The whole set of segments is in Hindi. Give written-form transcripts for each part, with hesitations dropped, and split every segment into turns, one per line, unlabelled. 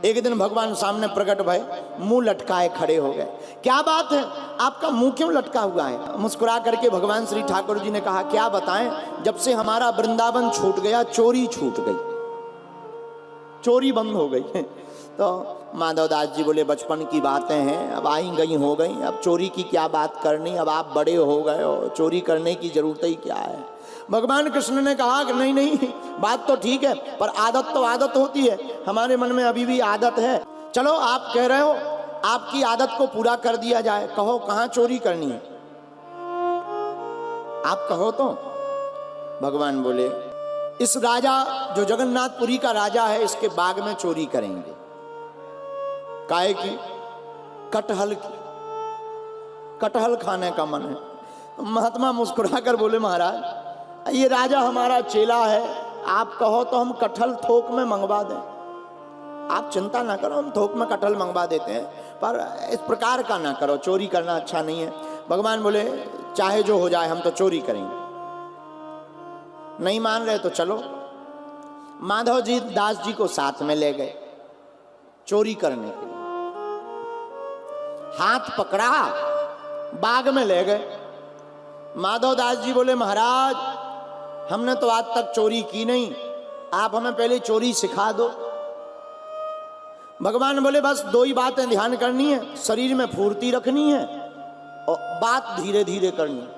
एक दिन भगवान सामने प्रकट भय, मुंह लटकाए खड़े हो गए। क्या बात है, आपका मुंह क्यों लटका हुआ है? मुस्कुरा करके भगवान श्री ठाकुर जी ने कहा, क्या बताएं, जब से हमारा वृंदावन छूट गया, चोरी छूट गई, चोरी बंद हो गई। तो माधवदास जी बोले, बचपन की बातें हैं, अब आई गई हो गई, अब चोरी की क्या बात करनी, अब आप बड़े हो गए हो, चोरी करने की जरूरत ही क्या है। भगवान कृष्ण ने कहा कि नहीं नहीं, बात तो ठीक है, पर आदत तो आदत होती है, हमारे मन में अभी भी आदत है। चलो आप कह रहे हो, आपकी आदत को पूरा कर दिया जाए, कहो कहाँ चोरी करनी है, आप कहो तो। भगवान बोले, इस राजा जो जगन्नाथपुरी का राजा है, इसके बाग में चोरी करेंगे। काहे की? कटहल की, कटहल खाने का मन है। महात्मा मुस्कुरा कर बोले, महाराज ये राजा हमारा चेला है, आप कहो तो हम कटहल थोक में मंगवा दें। आप चिंता ना करो, हम थोक में कटहल मंगवा देते हैं, पर इस प्रकार का ना करो, चोरी करना अच्छा नहीं है। भगवान बोले, चाहे जो हो जाए, हम तो चोरी करेंगे। नहीं मान रहे तो चलो। माधव जी दास जी को साथ में ले गए चोरी करने के लिए। हाथ पकड़ा, बाग में ले गए। माधव दास जी बोले, महाराज हमने तो आज तक चोरी की नहीं, आप हमें पहले चोरी सिखा दो। भगवान बोले, बस दो ही बातें ध्यान करनी है, शरीर में फुर्ती रखनी है और बात धीरे धीरे करनी है।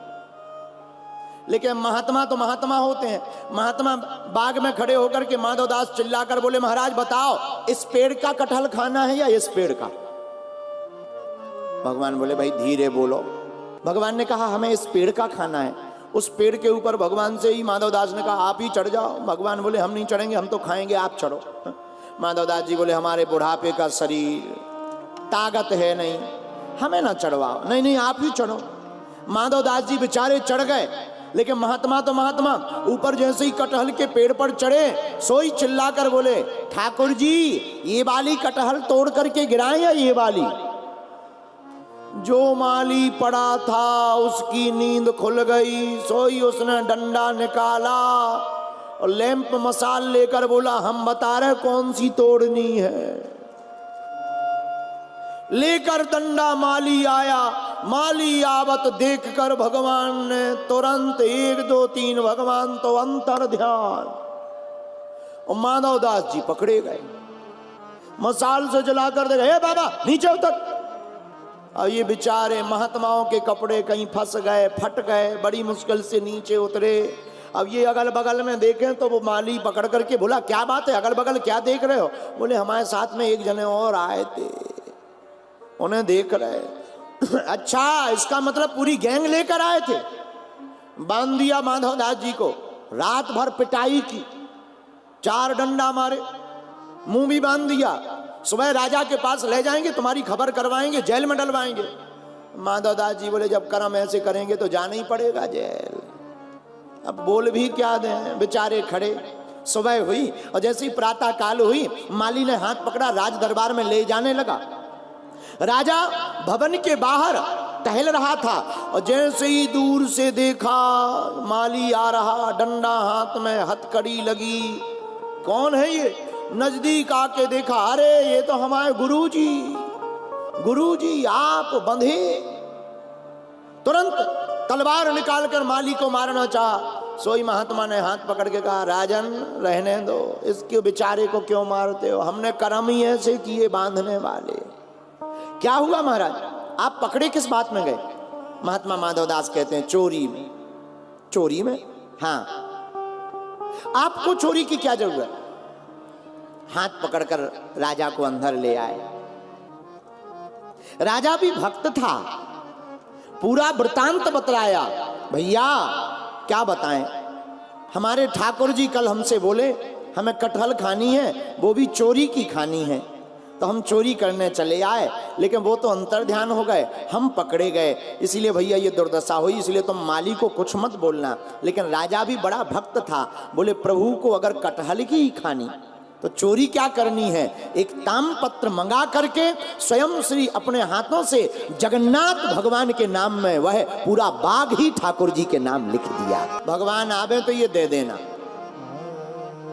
लेकिन महात्मा तो महात्मा होते हैं। महात्मा बाग में खड़े होकर के माधवदास चिल्लाकर बोले, महाराज बताओ, इस पेड़ का कटहल खाना है या इस पेड़ का? भगवान बोले, भाई धीरे बोलो। भगवान ने कहा, हमें इस पेड़ का खाना है। उस पेड़ के ऊपर भगवान से ही माधवदास ने कहा, आप ही चढ़ जाओ। भगवान बोले, हम नहीं चढ़ेंगे, हम तो खाएंगे, आप चढ़ो। माधवदास जी बोले, हमारे बुढ़ापे का शरीर, ताकत है नहीं, हमें ना चढ़वाओ। नहीं नहीं, आप ही चढ़ो। माधवदास जी बेचारे चढ़ गए, लेकिन महात्मा तो महात्मा ऊपर जैसे ही कटहल के पेड़ पर चढ़े, सोई चिल्लाकर बोले, ठाकुर जी ये वाली कटहल तोड़ करके गिराएं या ये वाली? जो माली पड़ा था उसकी नींद खुल गई, सोई उसने डंडा निकाला और लैंप मसाल लेकर बोला, हम बता रहे कौन सी तोड़नी है। लेकर डंडा माली आया। माली आवत देखकर भगवान ने तुरंत 1 2 3 भगवान तो अंतर ध्यान, और माधवदास जी पकड़े गए। मसाल से जलाकर दे गए, बाबा नीचे उतर। और ये बेचारे महात्माओं के कपड़े कहीं फंस गए, फट गए, बड़ी मुश्किल से नीचे उतरे। अब ये अगल बगल में देखें तो वो माली पकड़ करके बोला, क्या बात है, अगल बगल क्या देख रहे हो? बोले, हमारे साथ में एक जने और आए थे, उन्हें देख रहे। अच्छा, इसका मतलब पूरी गैंग लेकर आए थे। बांध दिया माधवदास जी को, रात भर पिटाई की, 4 डंडा मारे, मुंह भी बांध दिया। सुबह राजा के पास ले जाएंगे, तुम्हारी खबर करवाएंगे, जेल में डलवाएंगे। माधवदास जी बोले, जब कर्म ऐसे करेंगे तो जाना ही पड़ेगा जेल। अब बोल भी क्या दें, बेचारे खड़े। सुबह हुई और जैसे ही प्रातः काल हुई, माली ने हाथ पकड़ा, राज दरबार में ले जाने लगा। राजा भवन के बाहर टहल रहा था और जैसे ही दूर से देखा माली आ रहा, डंडा हाथ में, हथकड़ी लगी। कौन है ये? नजदीक आके देखा, अरे ये तो हमारे गुरुजी, गुरुजी आप बंधे। तुरंत तलवार निकालकर माली को मारना चाहा। सोई महात्मा ने हाथ पकड़ के कहा, राजन रहने दो, इसके बेचारे को क्यों मारते हो, हमने कर्म ही ऐसे किए बांधने वाले। क्या हुआ महाराज, आप पकड़े किस बात में गए? महात्मा माधवदास कहते हैं, चोरी में। चोरी में? हाँ। आपको चोरी की क्या जरूरत? हाथ पकड़कर राजा को अंदर ले आए। राजा भी भक्त था, पूरा वृतांत बतलाया। भैया क्या बताएं, हमारे ठाकुर जी कल हमसे बोले हमें कटहल खानी है, वो भी चोरी की खानी है, तो हम चोरी करने चले आए, लेकिन वो तो अंतर ध्यान हो गए, हम पकड़े गए, इसीलिए भैया ये दुर्दशा हुई, इसलिए तुम माली को कुछ मत बोलना। लेकिन राजा भी बड़ा भक्त था, बोले प्रभु को अगर कटहल की ही खानी तो चोरी क्या करनी है। एक तामपत्र मंगा करके स्वयं श्री अपने हाथों से जगन्नाथ भगवान के नाम में वह पूरा बाग ही ठाकुर जी के नाम लिख दिया। भगवान आवे तो ये दे देना।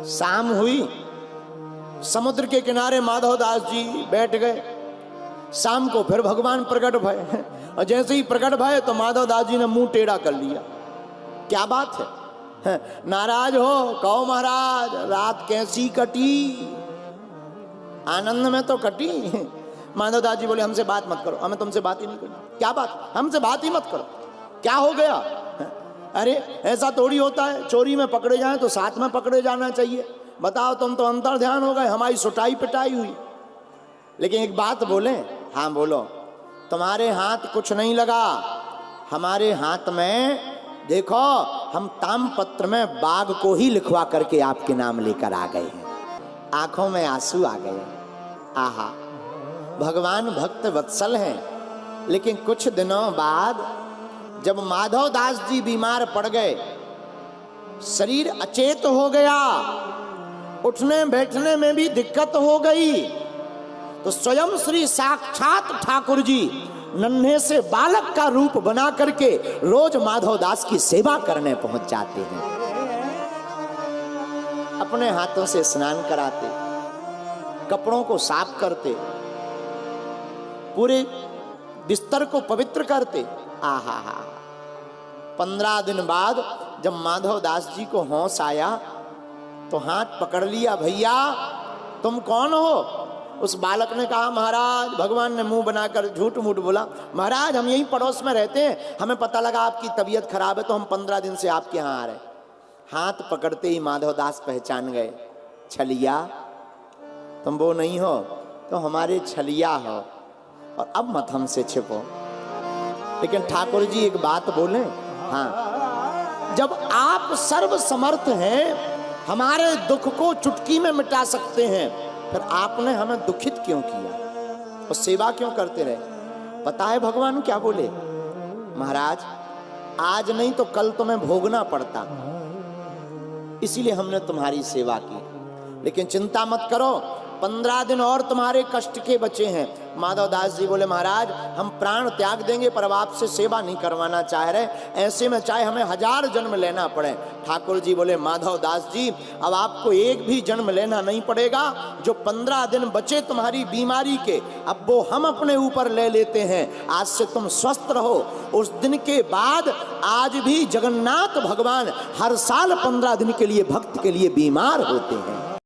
शाम हुई, समुद्र के किनारे माधवदास जी बैठ गए। शाम को फिर भगवान प्रकट भये, और जैसे ही प्रकट भये तो माधवदास जी ने मुंह टेढ़ा कर लिया। क्या बात है, नाराज हो? कहो महाराज, रात कैसी कटी? आनंद में तो कटी। माधवदास जी बोले हमसे बात मत करो, हमें तुमसे बात ही नहीं करनी। क्या बात? हमसे बात ही मत करो। क्या हो गया? अरे ऐसा थोड़ी होता है, चोरी में पकड़े जाएं तो साथ में पकड़े जाना चाहिए। बताओ, तुम तो अंतर ध्यान हो गए, हमारी सुटाई पिटाई हुई। लेकिन एक बात बोले? हाँ बोलो। तुम्हारे हाथ कुछ नहीं लगा, हमारे हाथ में देखो, हम तामपत्र में बाघ को ही लिखवा करके आपके नाम लेकर आ गए हैं। आंखों में आंसू आ गए। आहा, भगवान भक्त वत्सल हैं। लेकिन कुछ दिनों बाद जब माधवदास जी बीमार पड़ गए, शरीर अचेत हो गया, उठने बैठने में भी दिक्कत हो गई, तो स्वयं श्री साक्षात ठाकुर जी नन्हे से बालक का रूप बना करके रोज माधवदास की सेवा करने पहुंच जाते हैं। अपने हाथों से स्नान कराते, कपड़ों को साफ करते, पूरे बिस्तर को पवित्र करते। आहा, 15 दिन बाद जब माधवदास जी को होश आया तो हाथ पकड़ लिया, भैया तुम कौन हो? उस बालक ने कहा, महाराज, भगवान ने मुंह बनाकर झूठ मूठ बोला, महाराज हम यहीं पड़ोस में रहते हैं, हमें पता लगा आपकी तबीयत खराब है तो हम 15 दिन से आपके यहाँ आ रहे। हाथ पकड़ते ही माधवदास पहचान गए, छलिया तुम वो नहीं हो तो हमारे छलिया हो, और अब मत हमसे छिपो। लेकिन ठाकुर जी एक बात बोले, हाँ, जब आप सर्व समर्थ हैं, हमारे दुख को चुटकी में मिटा सकते हैं, फिर आपने हमें दुखित क्यों किया और सेवा क्यों करते रहे? पता है भगवान क्या बोले? महाराज, आज नहीं तो कल तुम्हें भोगना पड़ता, इसीलिए हमने तुम्हारी सेवा की। लेकिन चिंता मत करो, 15 दिन और तुम्हारे कष्ट के बचे हैं। माधवदास जी बोले, महाराज हम प्राण त्याग देंगे पर अब आपसे सेवा नहीं करवाना चाह रहे, ऐसे में चाहे हमें 1000 जन्म लेना पड़े। ठाकुर जी बोले, माधवदास जी अब आपको एक भी जन्म लेना नहीं पड़ेगा, जो 15 दिन बचे तुम्हारी बीमारी के, अब वो हम अपने ऊपर ले लेते हैं। आज से तुम स्वस्थ रहो। उस दिन के बाद आज भी जगन्नाथ भगवान हर साल 15 दिन के लिए भक्त के लिए बीमार होते हैं।